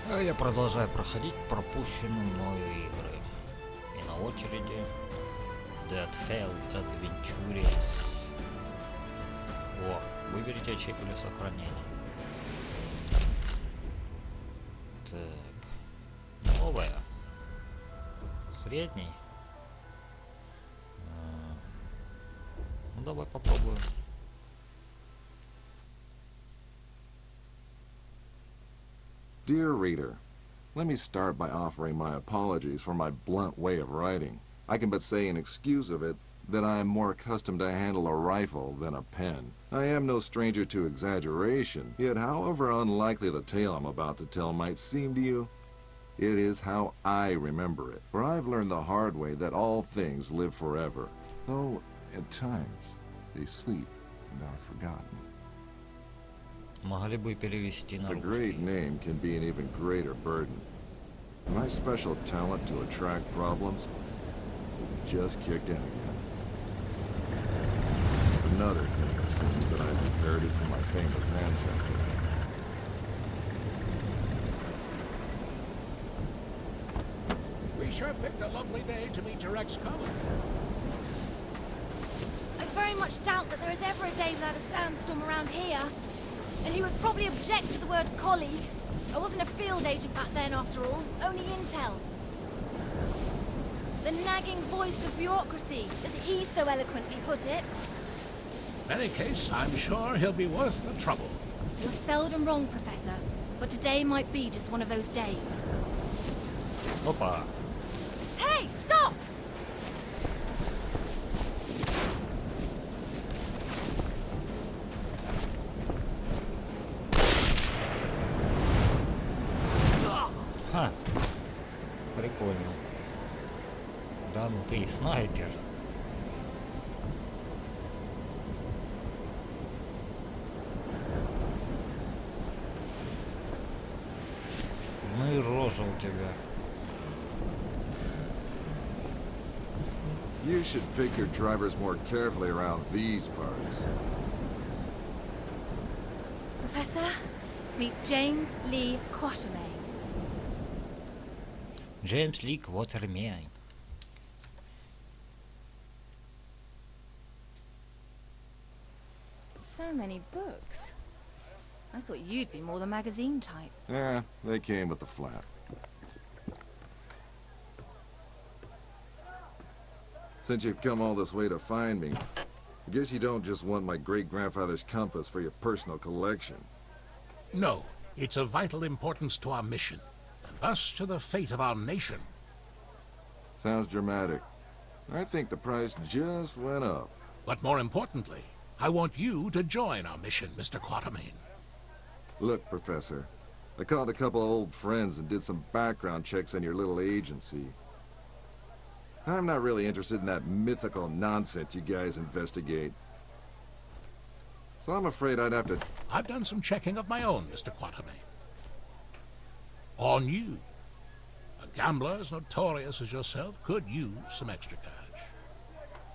А я продолжаю проходить пропущенные мною игры. И на очереди Deadfall Adventures. О, выберите ячейку для сохранения. Так. Новая. Средний. Ну давай попробуем. Dear reader, let me start by offering my apologies for my blunt way of writing. I can but say in excuse of it that I am more accustomed to handle a rifle than a pen. I am no stranger to exaggeration, yet however unlikely the tale I'm about to tell might seem to you, it is how I remember it. For I've learned the hard way that all things live forever, though at times they sleep and are forgotten. Могли бы перевести на A great name can be an even greater burden. My special talent to attract problems just kicked in again. Another thing, it seems, that I've inherited from my famous ancestor. We sure picked a lovely day to meet your ex-colleague. I very much doubt that there is ever a day without a sandstorm around here. And he would probably object to the word colleague. I wasn't a field agent back then, after all. Only intel. The nagging voice of bureaucracy, as he so eloquently put it. In any case, I'm sure he'll be worth the trouble. You're seldom wrong, Professor. But today might be just one of those days. Опа. Hey, stop! Ха. Прикольно. Да, ну ты и снайпер. Ну и рожа у тебя. You should pick your drivers more carefully around these parts. Professor, meet James Li Quotermeinan. Джеймс Ли Квотермейна. So many books. I thought you'd be more the magazine type. Yeah, they came with the flat. Since you've come all this way to find me, I guess you don't just want my great-grandfather's compass for your personal collection. No, it's of vital importance to our mission, and thus to the fate of our nation. Sounds dramatic. I think the price just went up. But more importantly, I want you to join our mission, Mr. Quatermain. Look, Professor, I called a couple of old friends and did some background checks on your little agency. I'm not really interested in that mythical nonsense you guys investigate. So I'm afraid I'd have to... I've done some checking of my own, Mr. Quatermain. On you. A gambler as notorious as yourself could use some extra cash.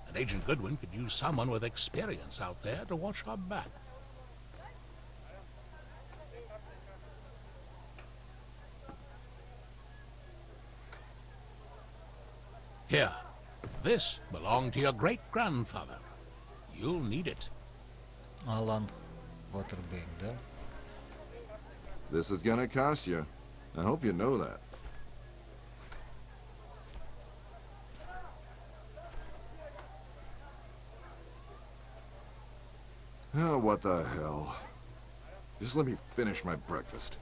And Agent Goodwin could use someone with experience out there to watch our back. Here, this belonged to your great-grandfather. You'll need it. Алан Уотербейн, да? This is gonna cost you. I hope you know that. Oh, what the hell. Just let me finish my breakfast.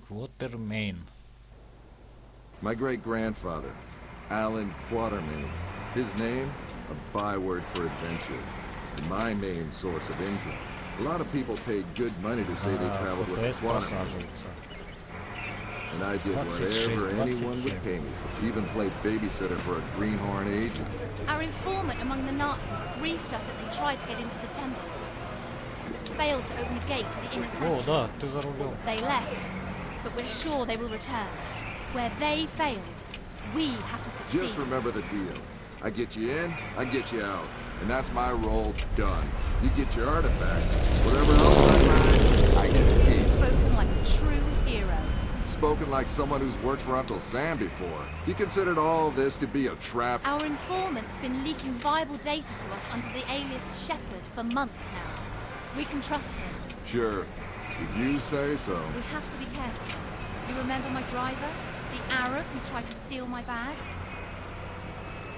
Квотермейн. My great-grandfather, Alan Quatermain. His name, a byword for adventure. And my main source of income. A lot of people paid good money to say they traveled with ФПС Quatermain. просаживается. And I did 26, whatever anyone 27. would pay me for. Even played babysitter for a greenhorn agent. Our informant among the Nazis briefed us that they tried to get into the temple. Failed to open a gate to the inner О, sanctuary. да, ты за рулем. They left, but we're sure they will return. Where they failed, we have to succeed. Just remember the deal. I get you in, I get you out. And that's my role done. You get your artifact. Whatever else I find, I get to keep. Spoken like a true hero. Spoken like someone who's worked for Uncle Sam before. He considered all this to be a trap. Our informant's been leaking viable data to us under the alias Shepherd for months now. We can trust him. Sure, if you say so. We have to be careful. You remember my driver? The Arab who tried to steal my bag?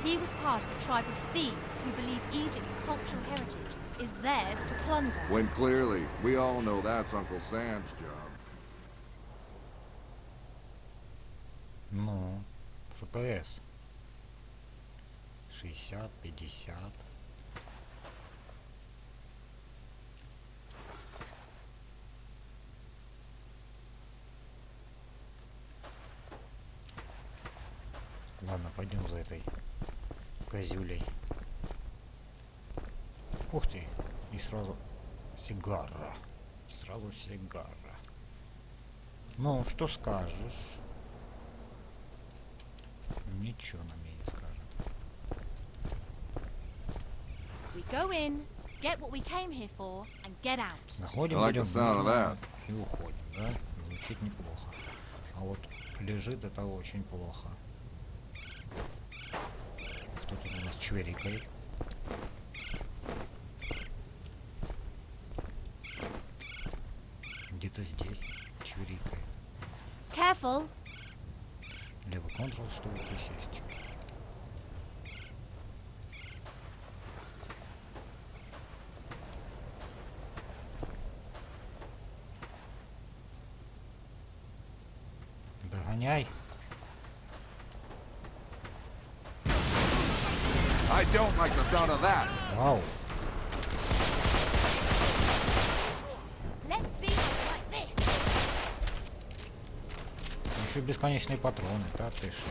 He was part of a tribe of thieves who believe Egypt's cultural heritage is theirs to plunder. When clearly, we all know that's Uncle Sam's job. Ну, ФПС. 60, 50. Ладно, пойдем за этой козюлей. Ух ты! И сразу сигара. Сразу сигара. Ну, что скажешь? Ничего нам мне не скажет. We go in, get what we came here for, and get out. Заходим, I like будем the sound of that. и уходим, да? Звучит неплохо. А вот лежит это очень плохо. Кто тут у нас чверикает? Где-то здесь чверикает. Careful. Левый контрол, чтобы присесть. Догоняй. I don't like the sound of that. Вау. Let's see how you like this. Еще бесконечные патроны, да ты шо?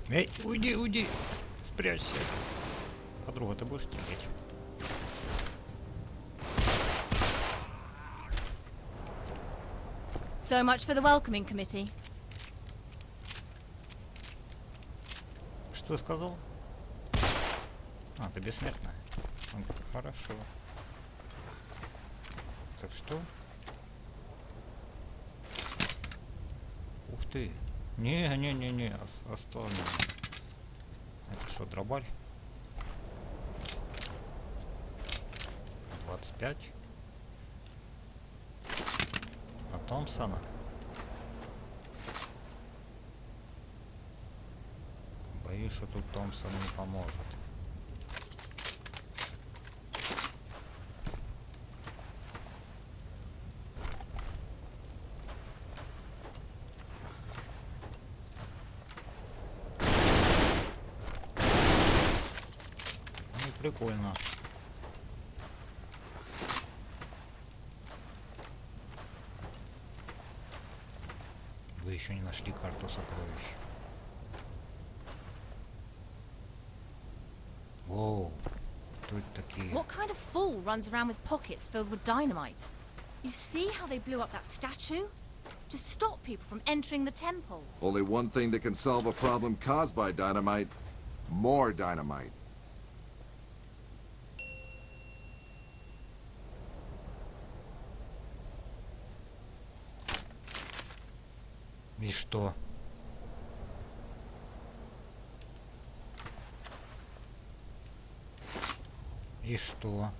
Эй, уйди, уйди! Спрячься! Подруга, ты будешь стрелять? So much for the welcoming committee. Что ты сказал? А, ты бессмертная. Хорошо. Так что? Ух ты! Не, оставим. Это что, дробарь? 25. А Томпсона? Боюсь, что тут Томпсон не поможет. Ну, прикольно. Вы еще не нашли карту сокровищ. Воу, тут такие. What kind of fool runs around with pockets filled with dynamite? You see how they blew up that statue? To stop people from entering the temple. Only one thing that can solve a problem caused by dynamite. More dynamite. И что? И что?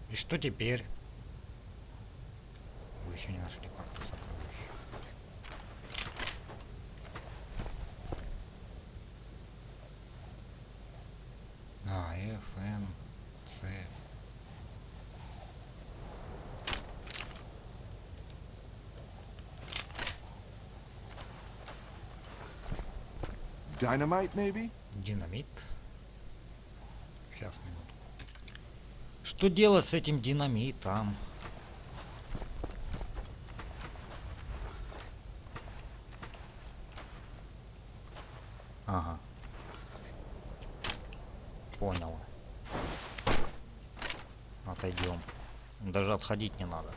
И что теперь? Вы еще не нашли карту сокровищ. А, F, N, C. Dynamite, maybe? Динамит. Сейчас, минуту. Что делать с этим динамитом? Ага. Понял. Отойдем. Даже отходить не надо.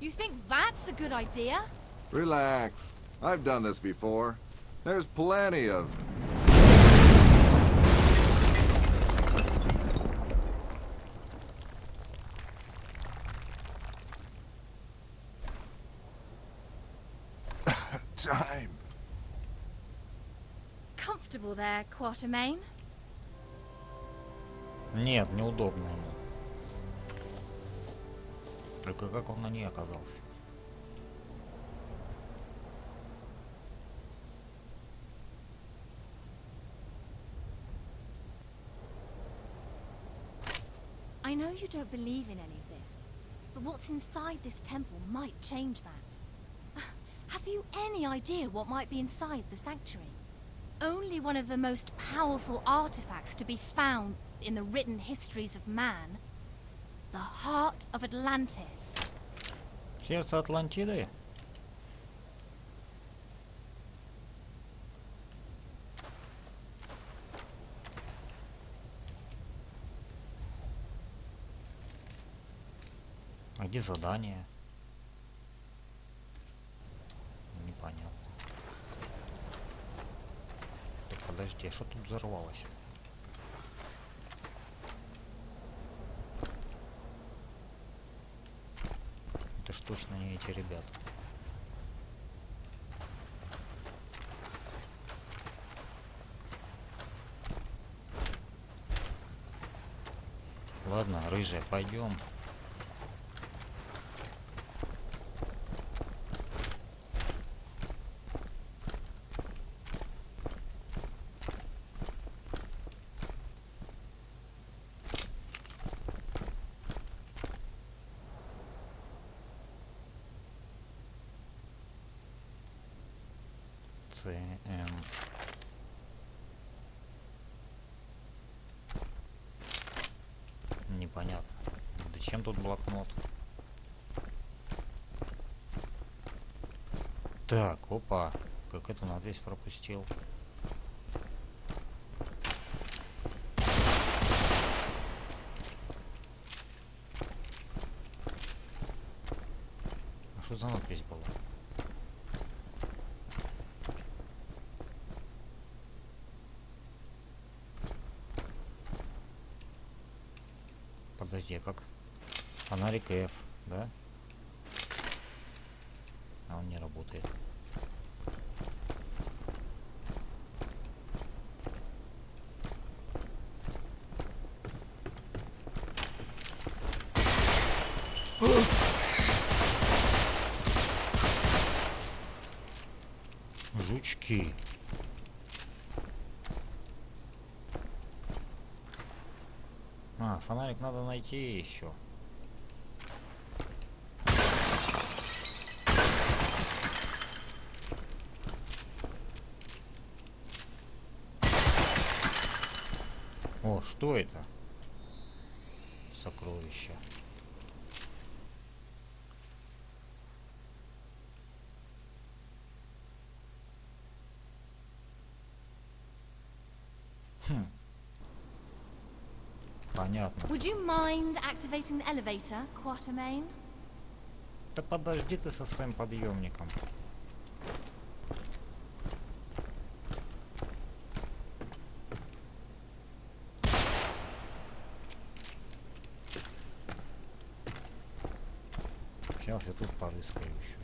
You think that's a good idea? Relax. I've done this before. There's plenty of... time. Comfortable there, Quatermain? Нет, неудобно ему. Только как он на ней оказался? I know you don't believe in any of this, but what's inside this temple might change that. Have you any idea what might be inside the sanctuary? Only one of the most powerful artifacts to be found in the written histories of man. The heart of Atlantis. Сердце Атлантиды? А где задание? Непонятно. Так, подожди, а что тут взорвалось? Это ж точно не эти ребята. Ладно, рыжая, пойдем. Непонятно. Зачем тут блокнот? Так, опа. Как это надпись пропустил? А что за надпись была? Подожди, а как? Фонарик F, да? А он не работает. Жучки. А, фонарик надо найти еще. О, что это? Сокровища. Хм. Понятно. Would you mind activating the elevator, Quatermain? Да подожди ты со своим подъемником. Сейчас я тут порыскаю еще.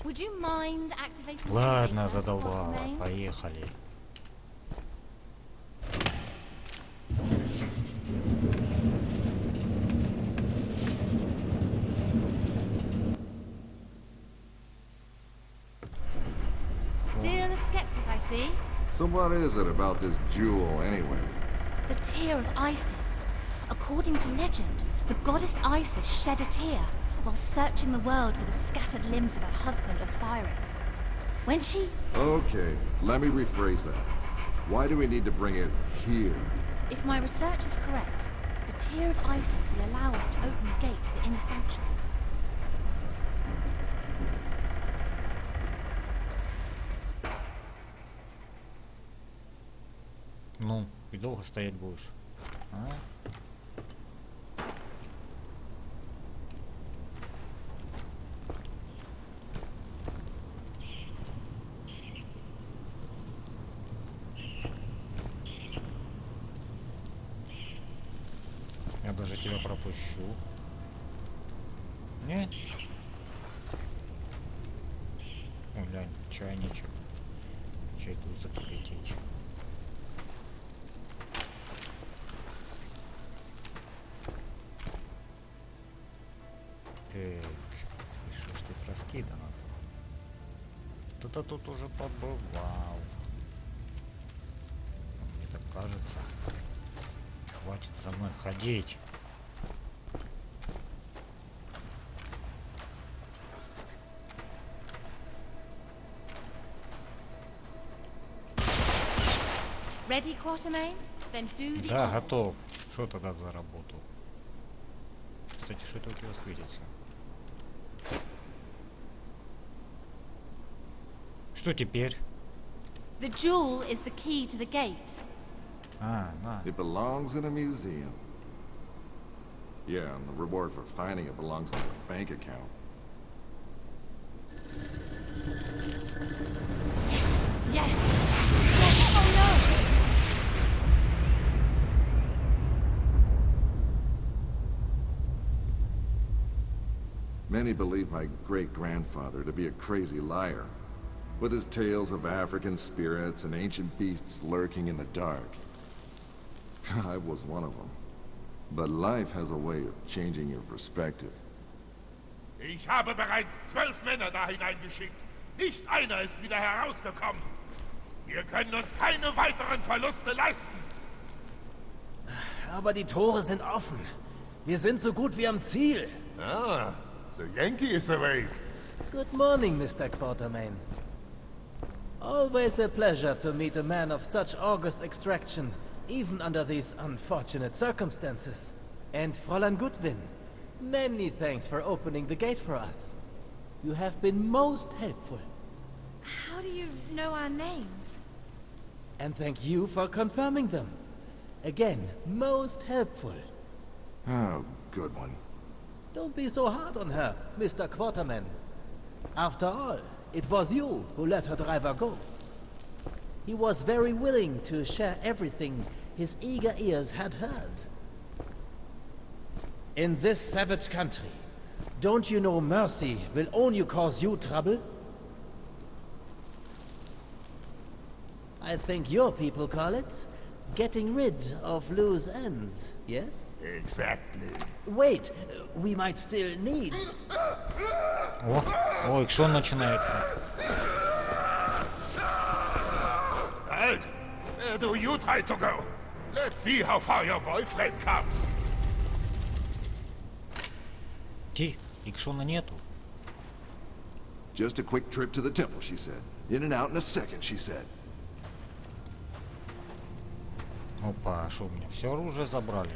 Would you mind activating the Ладно, elevator, задолбала. Quatermain? Поехали. So what is it about this jewel, anyway? The tear of Isis. According to legend, the goddess Isis shed a tear while searching the world for the scattered limbs of her husband Osiris. When she... Okay, let me rephrase that. Why do we need to bring it here? If my research is correct, the tear of Isis will allow us to open the gate to the inner sanctuary. Ну, и долго стоять будешь? А? Я даже тебя пропущу. Не? О, глянь, чайничек. Чай тут закипятить. Так, и что ж тут раскидано-то? Кто-то тут уже побывал. Мне так кажется. Хватит за мной ходить. Ready, Quatermain? Then do the Да, honors. готов. Что тогда за работу? Кстати, что это у тебя светится? Что теперь? The jewel is the key to the gate. А, на. It belongs in a museum. Yeah, and the reward for finding it belongs in a bank account. Yes! Yes! Oh no! Many believe my great-grandfather to be a crazy liar, with his tales of African spirits and ancient beasts lurking in the dark. I was one of them. But life has a way of changing your perspective. Ich habe bereits 12 Männer da hineingeschickt. Nicht einer ist wieder herausgekommen. Wir können uns keine weiteren Verluste leisten. Aber die Tore sind offen. Wir sind so gut wie am Ziel. Ah, the Yankee is awake. Good morning, Mr. Quatermain. Always a pleasure to meet a man of such august extraction, even under these unfortunate circumstances. And Fräulein Gudvin, many thanks for opening the gate for us. You have been most helpful. How do you know our names? And thank you for confirming them. Again, most helpful. Oh, good one. Don't be so hard on her, Mr. Quatermain. After all, it was you who let her driver go. He was very willing to share everything his eager ears had heard. In this savage country, don't you know mercy will only cause you trouble? I think your people call it getting rid of loose ends, yes? Exactly. Wait, we might still need... О, экшон начинается. Halt! Do you try to go? Let's see how far your boyfriend comes. Ти, экшона нету. Just a quick trip to the temple, she said. In and out in a second, she said. Опа, шо, у меня все оружие забрали?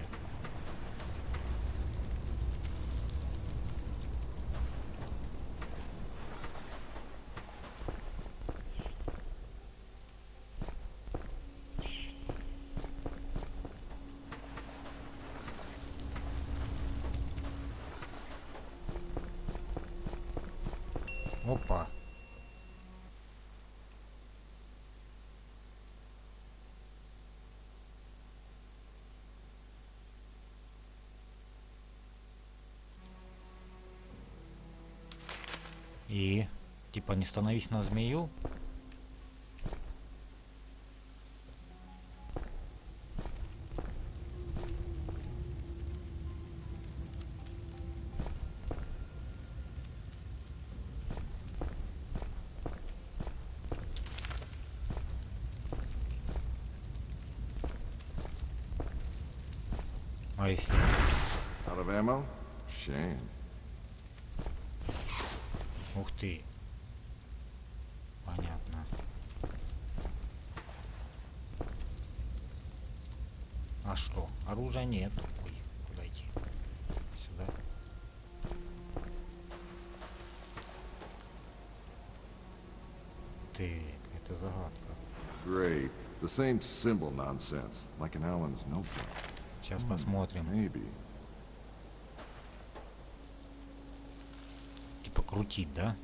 Опа. И типа не становись на змею. А если... Out of ammo? Shame. Ух ты. Понятно. А что? Оружия нет. Ой, куда идти? Сюда. Так, это загадка. Great. The same symbol nonsense, like in Alan's notebook. Сейчас посмотрим. Maybe. Типа крутить, да?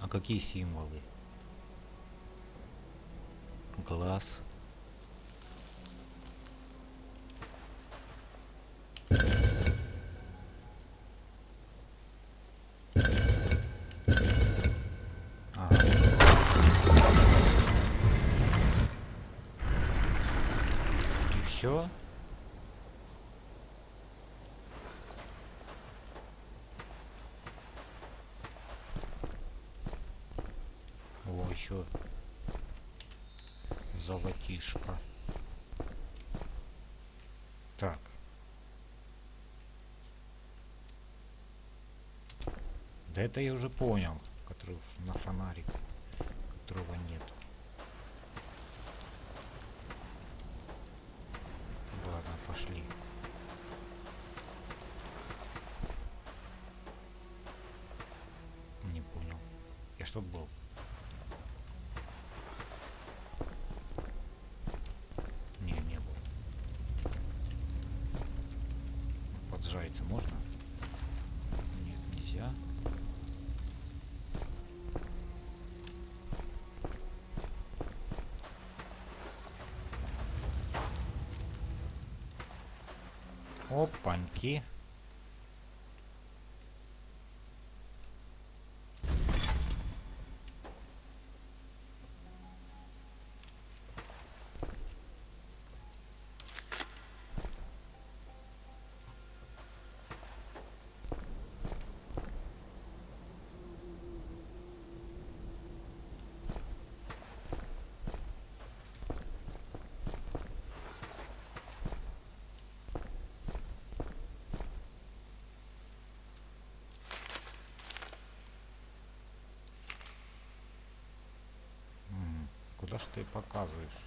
А какие символы? Глаз. И все? О, еще золотишко. Так. Да это я уже понял, который на фонарик, которого нет. Ладно, пошли. Не понял. Я что был? Не был. Поджариться можно? Нет, нельзя. Опаньки. Куда ж ты показываешь?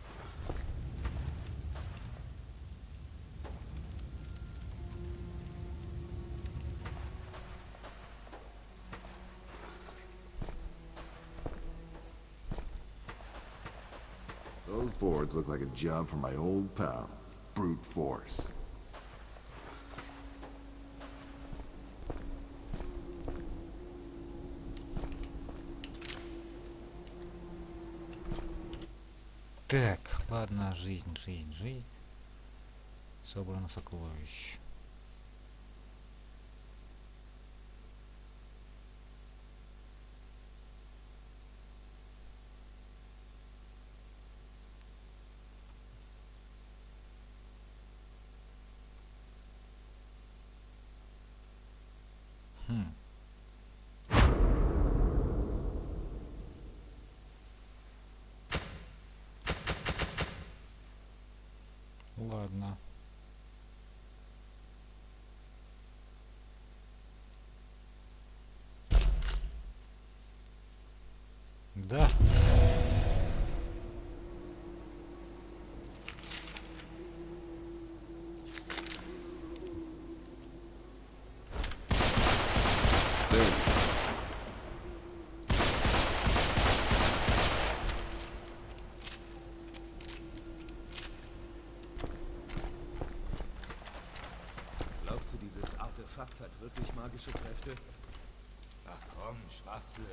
Those boards look like a job for my old pal, brute force. Так, ладно, жизнь. Собрано сокровище. Ладно. Да. Glaubst du, dieses Artefakt hat wirklich magische Kräfte? Ach komm, Schwachsinn.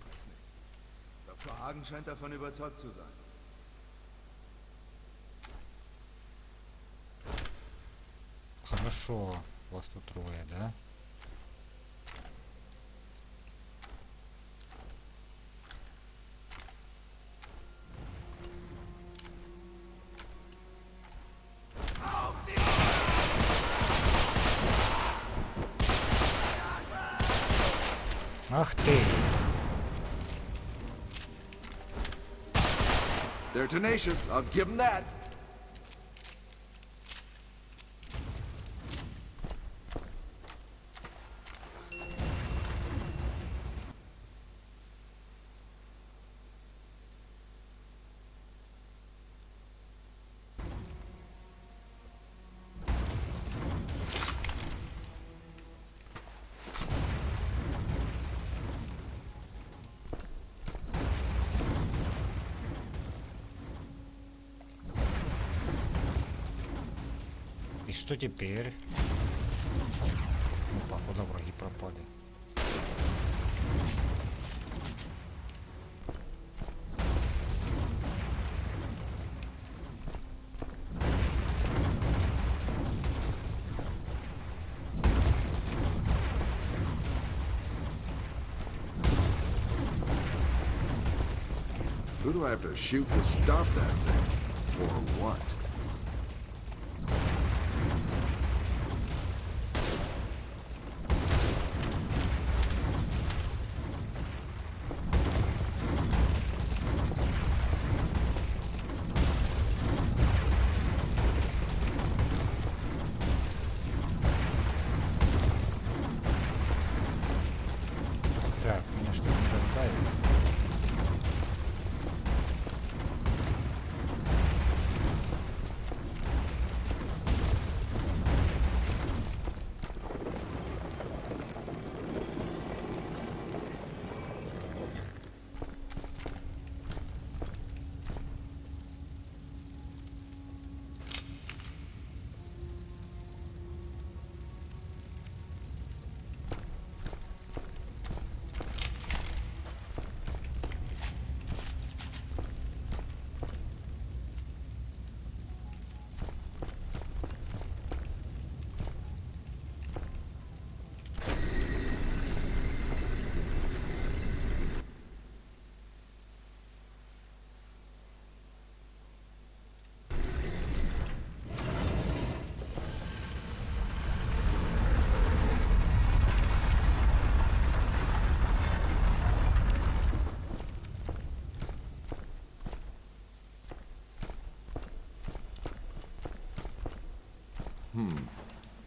Weiß nicht. Dr. Hagen scheint davon überzeugt zu sein. Хорошо. Вас тут трое, да? Ах ты! They're tenacious, I'll give them that. И что теперь? Опа, куда враги пропали? Who do I have to shoot to stop that thing? Or what? Так, меня что-то не раздавили.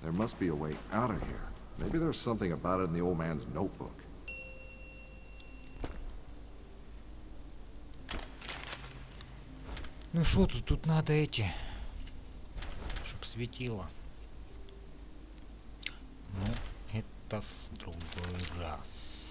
There must be a way out of here. Maybe there's something about it in the old man's notebook. Ну что тут надо эти, чтоб светило. Ну, это в другой раз.